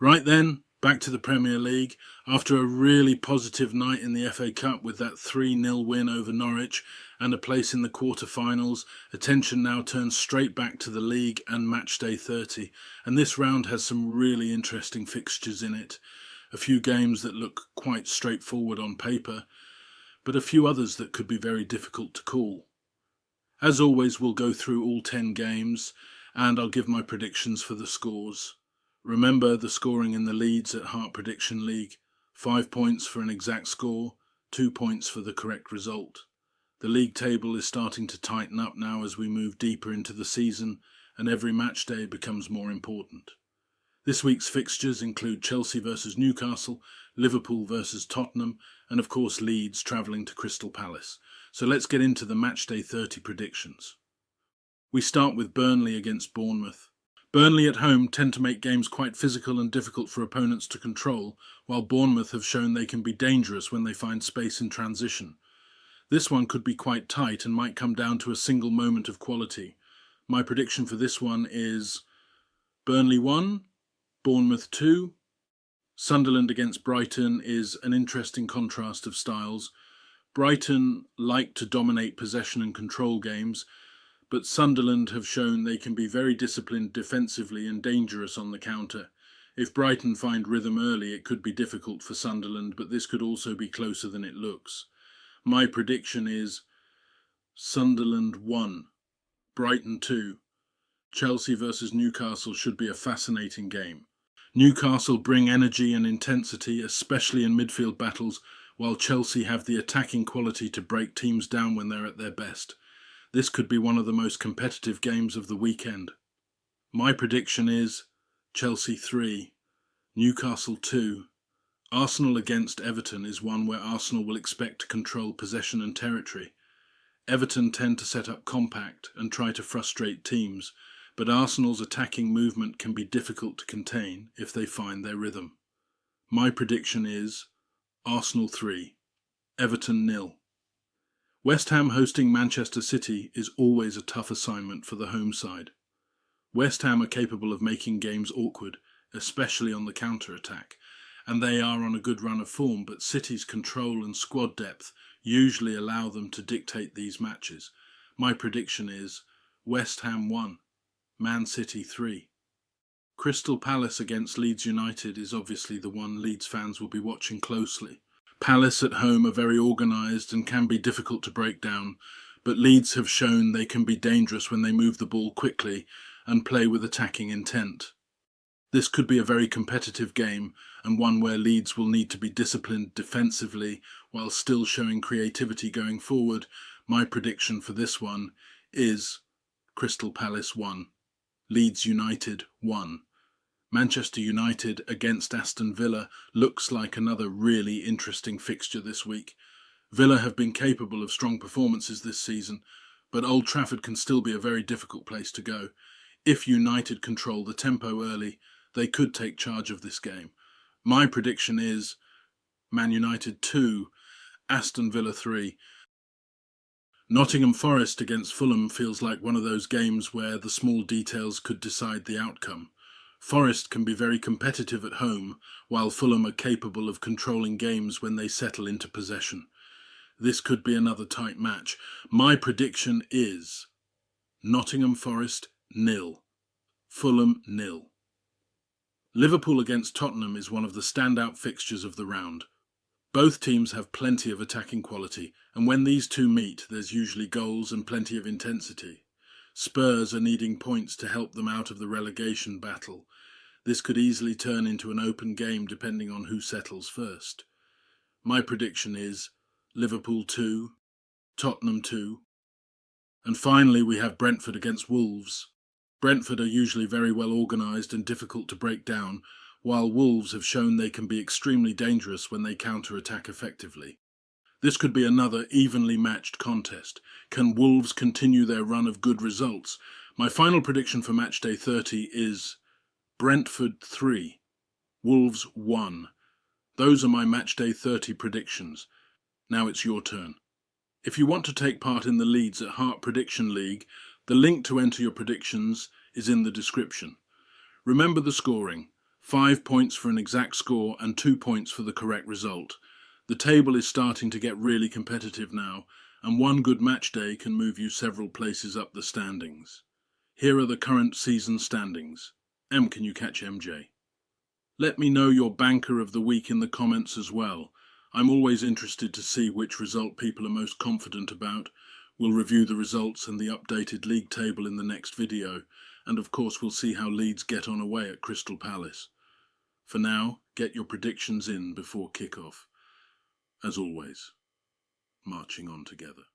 Right then, back to the Premier League. After a really positive night in the FA Cup with that 3-0 win over Norwich and a place in the quarter-finals, attention now turns straight back to the league and Matchday 30. And this round has some really interesting fixtures in it. A few games that look quite straightforward on paper, but a few others that could be very difficult to call. As always, we'll go through all 10 games and I'll give my predictions for the scores. Remember the scoring in the Leeds at Heart Prediction League: 5 points for an exact score, 2 points for the correct result. The league table is starting to tighten up now as we move deeper into the season and every match day becomes more important. This week's fixtures include Chelsea versus Newcastle, Liverpool versus Tottenham, and of course Leeds travelling to Crystal Palace. So let's get into the Matchday 30 predictions. We start with Burnley against Bournemouth. Burnley at home tend to make games quite physical and difficult for opponents to control, while Bournemouth have shown they can be dangerous when they find space in transition. This one could be quite tight and might come down to a single moment of quality. My prediction for this one is Burnley 1, Bournemouth 2. Sunderland against Brighton is an interesting contrast of styles. Brighton like to dominate possession and control games, but Sunderland have shown they can be very disciplined defensively and dangerous on the counter. If Brighton find rhythm early, it could be difficult for Sunderland, but this could also be closer than it looks. My prediction is Sunderland 1, Brighton 2. Chelsea versus Newcastle should be a fascinating game. Newcastle bring energy and intensity, especially in midfield battles, while Chelsea have the attacking quality to break teams down when they're at their best. This could be one of the most competitive games of the weekend. My prediction is Chelsea 3, Newcastle 2. Arsenal against Everton is one where Arsenal will expect to control possession and territory. Everton tend to set up compact and try to frustrate teams, but Arsenal's attacking movement can be difficult to contain if they find their rhythm. My prediction is Arsenal 3, Everton 0. West Ham hosting Manchester City is always a tough assignment for the home side. West Ham are capable of making games awkward, especially on the counter-attack, and they are on a good run of form, but City's control and squad depth usually allow them to dictate these matches. My prediction is West Ham 1, Man City 3. Crystal Palace against Leeds United is obviously the one Leeds fans will be watching closely. Palace at home are very organised and can be difficult to break down, but Leeds have shown they can be dangerous when they move the ball quickly and play with attacking intent. This could be a very competitive game and one where Leeds will need to be disciplined defensively while still showing creativity going forward. My prediction for this one is Crystal Palace 1, Leeds United 1. Manchester United against Aston Villa looks like another really interesting fixture this week. Villa have been capable of strong performances this season, but Old Trafford can still be a very difficult place to go. If United control the tempo early, they could take charge of this game. My prediction is Man United 2, Aston Villa 3. Nottingham Forest against Fulham feels like one of those games where the small details could decide the outcome. Forest can be very competitive at home, while Fulham are capable of controlling games when they settle into possession. This could be another tight match. My prediction is Nottingham Forest 0, Fulham 0. Liverpool against Tottenham is one of the standout fixtures of the round. Both teams have plenty of attacking quality, and when these two meet, there's usually goals and plenty of intensity. Spurs are needing points to help them out of the relegation battle. This could easily turn into an open game depending on who settles first. My prediction is Liverpool 2, Tottenham 2. And finally we have Brentford against Wolves. Brentford are usually very well organised and difficult to break down, while Wolves have shown they can be extremely dangerous when they counter-attack effectively. This could be another evenly matched contest. Can Wolves continue their run of good results? My final prediction for Matchday 30 is Brentford 3, Wolves 1. Those are my Matchday 30 predictions. Now it's your turn. If you want to take part in the Leeds at Heart Prediction League, the link to enter your predictions is in the description. Remember the scoring: 5 points for an exact score and 2 points for the correct result. The table is starting to get really competitive now, and one good match day can move you several places up the standings. Here are the current season standings. Can you catch MJ? Let me know your banker of the week in the comments as well. I'm always interested to see which result people are most confident about. We'll review the results and the updated league table in the next video, and of course we'll see how Leeds get on away at Crystal Palace. For now, get your predictions in before kick-off. As always, marching on together.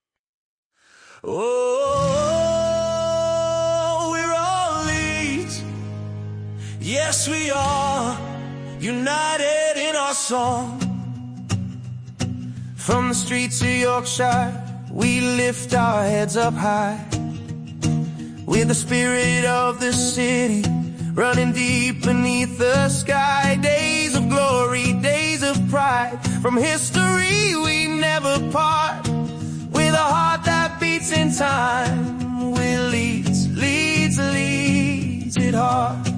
Oh, we're all Leeds. Yes, we are united in our song. From the streets of Yorkshire, we lift our heads up high, with the spirit of the city running deep beneath the sky. Days of glory, days of pride, from history we never part, with a heart that beats in time. We're Leeds, Leeds, Leeds it hard.